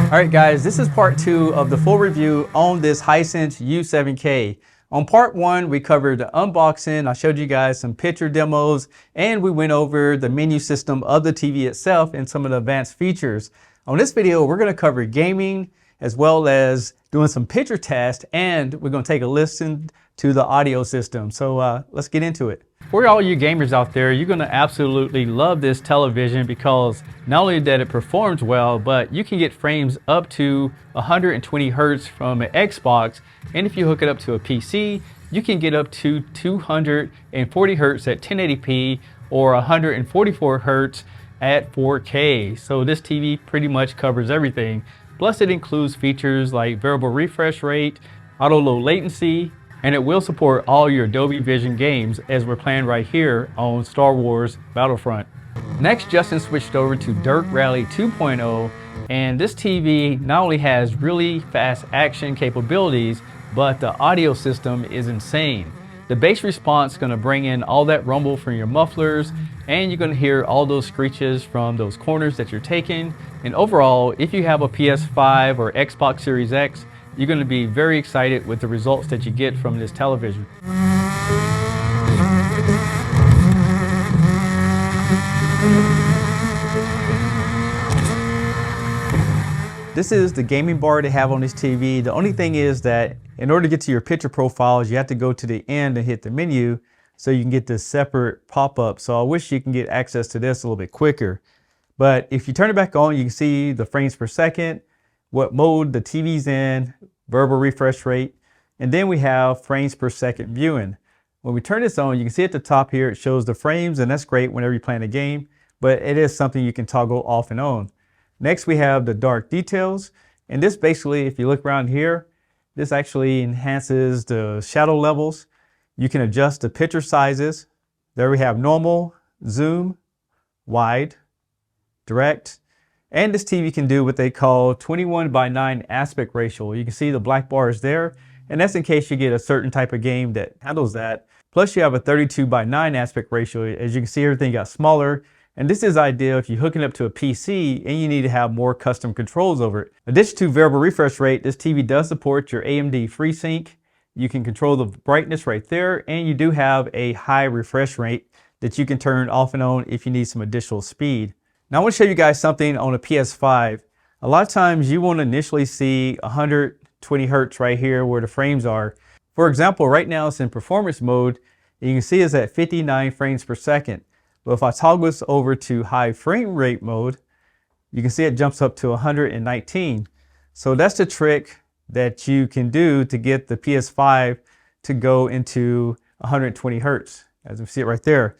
Alright guys, this is part 2 of the full review on this Hisense U7K. On part 1, we covered the unboxing, I showed you guys some picture demos, and we went over the menu system of the TV itself and some of the advanced features. On this video, we're going to cover gaming as well as doing some picture tests, and we're going to take a listen to the audio system. So let's get into it. For all you gamers out there, you're going to absolutely love this television because not only that it performs well, but you can get frames up to 120 Hertz from an Xbox, and if you hook it up to a PC, you can get up to 240 Hertz at 1080p or 144 Hertz at 4K. So this TV pretty much covers everything. Plus it includes features like variable refresh rate, auto low latency, and it will support all your Dolby Vision games as we're playing right here on Star Wars Battlefront. Next, Justin switched over to Dirt Rally 2.0, and this TV not only has really fast action capabilities, but the audio system is insane. The bass response is going to bring in all that rumble from your mufflers, and you're going to hear all those screeches from those corners that you're taking. And overall, if you have a PS5 or Xbox Series X, you're going to be very excited with the results that you get from this television. This is the gaming bar they have on this TV. The only thing is that in order to get to your picture profiles, you have to go to the end and hit the menu so you can get this separate pop-up. So I wish you can get access to this a little bit quicker. But if you turn it back on, you can see the frames per second, what mode the TV's in, variable refresh rate, and then we have frames per second viewing. When we turn this on, you can see at the top here, it shows the frames, and that's great whenever you're playing a game, but it is something you can toggle off and on. Next, we have the dark details, and this basically, if you look around here, this actually enhances the shadow levels. You can adjust the picture sizes. There we have normal, zoom, wide, direct, and this TV can do what they call 21:9 aspect ratio. You can see the black bars there, and that's in case you get a certain type of game that handles that. Plus you have a 32:9 aspect ratio. As you can see, everything got smaller, and this is ideal if you're hooking up to a PC and you need to have more custom controls over it. In addition to variable refresh rate, this TV does support your AMD FreeSync. You can control the brightness right there, and you do have a high refresh rate that you can turn off and on if you need some additional speed. Now I want to show you guys something on a PS5. A lot of times you want to initially see 120 Hertz right here where the frames are. For example, right now it's in performance mode, and you can see it's at 59 frames per second. But if I toggle this over to high frame rate mode, you can see it jumps up to 119. So that's the trick that you can do to get the PS5 to go into 120 Hertz, as we see it right there.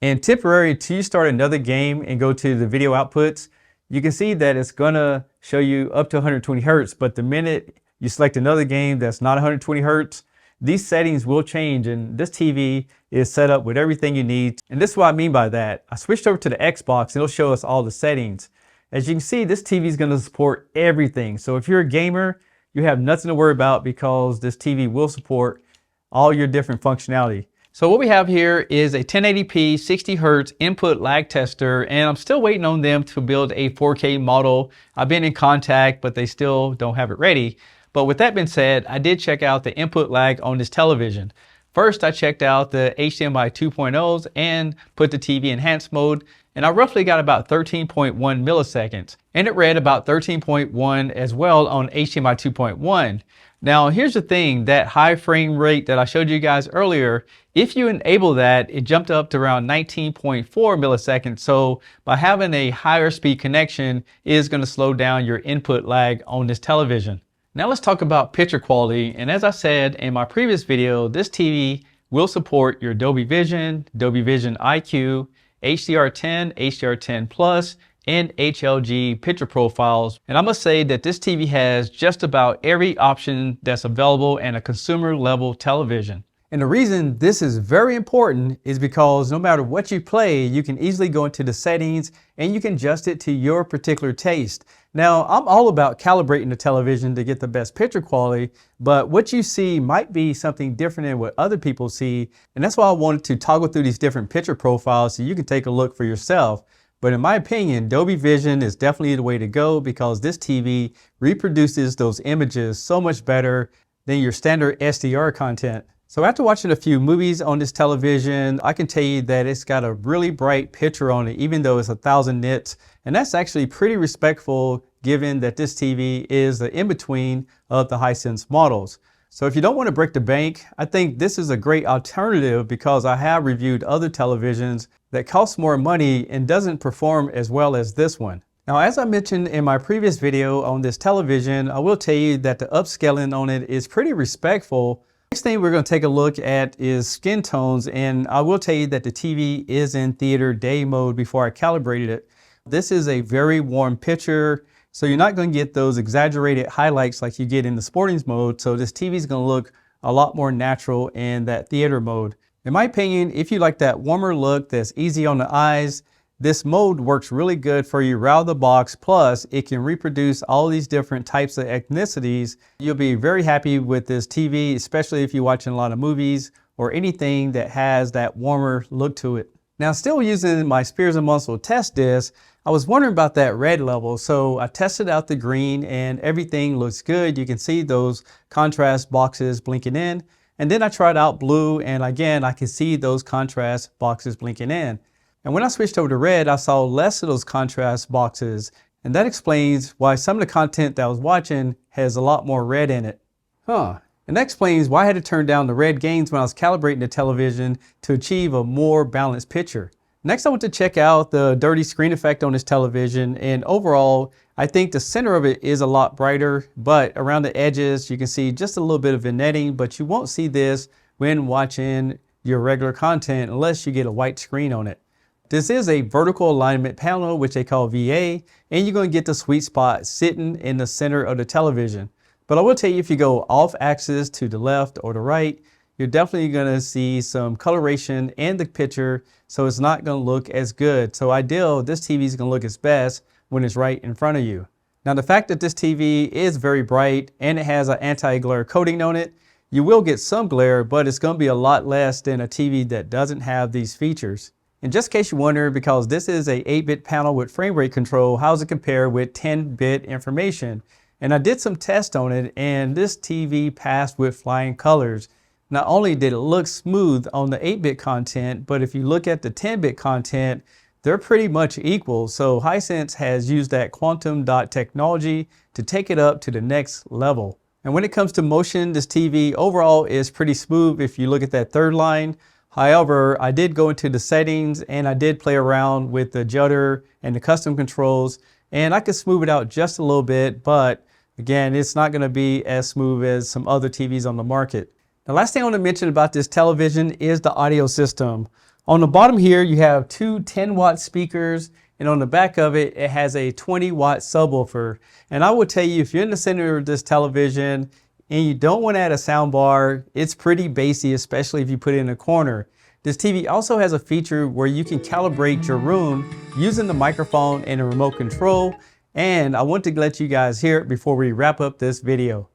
And temporarily, till you start another game and go to the video outputs, you can see that it's gonna show you up to 120 Hertz, but the minute you select another game that's not 120 Hertz, these settings will change, and this TV is set up with everything you need. And this is what I mean by that. I switched over to the Xbox and it'll show us all the settings. As you can see, this TV is gonna support everything. So if you're a gamer, you have nothing to worry about because this TV will support all your different functionality. So what we have here is a 1080p 60 Hertz input lag tester, and I'm still waiting on them to build a 4K model. I've been in contact, but they still don't have it ready. But with that being said, I did check out the input lag on this television. First, I checked out the HDMI 2.0s and put the TV enhanced mode, and I roughly got about 13.1 milliseconds. And it read about 13.1 as well on HDMI 2.1. Now, here's the thing, that high frame rate that I showed you guys earlier, if you enable that, it jumped up to around 19.4 milliseconds. So by having a higher speed connection is going to slow down your input lag on this television. Now let's talk about picture quality. And as I said in my previous video, this TV will support your Dolby Vision, Dolby Vision IQ, HDR10, HDR10 Plus, and HLG picture profiles. And I must say that this TV has just about every option that's available in a consumer level television. And the reason this is very important is because no matter what you play, you can easily go into the settings and you can adjust it to your particular taste. Now, I'm all about calibrating the television to get the best picture quality, but what you see might be something different than what other people see. And that's why I wanted to toggle through these different picture profiles so you can take a look for yourself. But in my opinion, Dolby Vision is definitely the way to go because this TV reproduces those images so much better than your standard SDR content. So after watching a few movies on this television, I can tell you that it's got a really bright picture on it, even though it's 1000 nits. And that's actually pretty respectful given that this TV is the in-between of the Hisense models. So if you don't want to break the bank, I think this is a great alternative because I have reviewed other televisions that cost more money and doesn't perform as well as this one. Now, as I mentioned in my previous video on this television, I will tell you that the upscaling on it is pretty respectful. Next thing we're going to take a look at is skin tones, and I will tell you that the TV is in theater day mode before I calibrated it. This is a very warm picture, so you're not going to get those exaggerated highlights like you get in the sporting mode, so this TV is going to look a lot more natural in that theater mode. In my opinion, if you like that warmer look that's easy on the eyes, this mode works really good for you right out of the box, plus it can reproduce all these different types of ethnicities. You'll be very happy with this TV, especially if you're watching a lot of movies or anything that has that warmer look to it. Now, still using my Spears & Munsell test disc, I was wondering about that red level, so I tested out the green and everything looks good. You can see those contrast boxes blinking in, and then I tried out blue, and again, I can see those contrast boxes blinking in. And when I switched over to red, I saw less of those contrast boxes. And that explains why some of the content that I was watching has a lot more red in it. And that explains why I had to turn down the red gains when I was calibrating the television to achieve a more balanced picture. Next, I want to check out the dirty screen effect on this television. And overall, I think the center of it is a lot brighter, but around the edges, you can see just a little bit of vignetting, but you won't see this when watching your regular content unless you get a white screen on it. This is a vertical alignment panel, which they call VA, and you're going to get the sweet spot sitting in the center of the television. But I will tell you, if you go off axis to the left or the right, you're definitely going to see some coloration in the picture, so it's not going to look as good. So ideal, this TV is going to look its best when it's right in front of you. Now, the fact that this TV is very bright and it has an anti-glare coating on it, you will get some glare, but it's going to be a lot less than a TV that doesn't have these features. And just in case you wonder, because this is a 8-bit panel with frame rate control, how does it compare with 10-bit information? And I did some tests on it, and this TV passed with flying colors. Not only did it look smooth on the 8-bit content, but if you look at the 10-bit content, they're pretty much equal. So Hisense has used that quantum dot technology to take it up to the next level. And when it comes to motion, this TV overall is pretty smooth if you look at that third line. However, I did go into the settings and I did play around with the judder and the custom controls, and I could smooth it out just a little bit, but again, it's not going to be as smooth as some other TVs on the market. The last thing I want to mention about this television is the audio system. On the bottom here, you have two 10-watt speakers, and on the back of it, it has a 20-watt subwoofer. And I will tell you, if you're in the center of this television and you don't want to add a sound bar, it's pretty bassy, especially if you put it in a corner. This TV also has a feature where you can calibrate your room using the microphone and a remote control. And I want to let you guys hear it before we wrap up this video.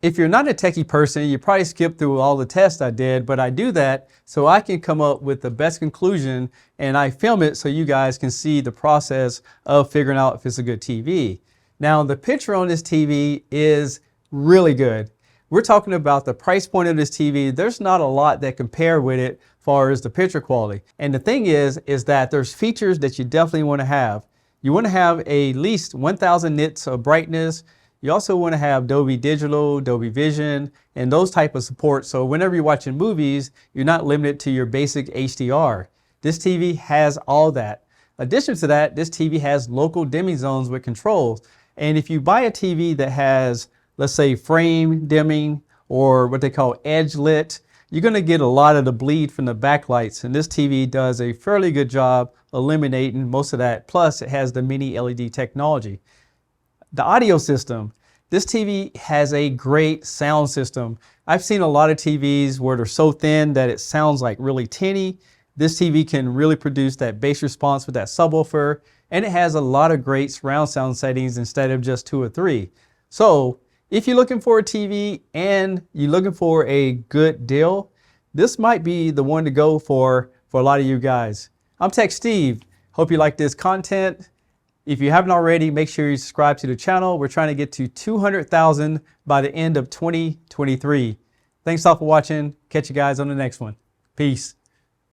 If you're not a techie person, you probably skip through all the tests I did, but I do that so I can come up with the best conclusion, and I film it so you guys can see the process of figuring out if it's a good TV. Now, the picture on this TV is really good. We're talking about the price point of this TV. There's not a lot that compare with it as far as the picture quality. And the thing is that there's features that you definitely want to have. You want to have at least 1000 nits of brightness. You also want to have Dolby Digital, Dolby Vision, and those type of support. So whenever you're watching movies, you're not limited to your basic HDR. This TV has all that. In addition to that, this TV has local dimming zones with controls. And if you buy a TV that has, let's say, frame dimming or what they call edge lit, you're going to get a lot of the bleed from the backlights. And this TV does a fairly good job eliminating most of that. Plus, it has the mini LED technology. The audio system. This TV has a great sound system. I've seen a lot of TVs where they're so thin that it sounds like really tinny. This TV can really produce that bass response with that subwoofer, and it has a lot of great surround sound settings instead of just 2 or 3. So if you're looking for a TV and you're looking for a good deal, this might be the one to go for a lot of you guys. I'm Tech Steve. Hope you like this content. If you haven't already, make sure you subscribe to the channel. We're trying to get to 200,000 by the end of 2023. Thanks all for watching. Catch you guys on the next one. Peace.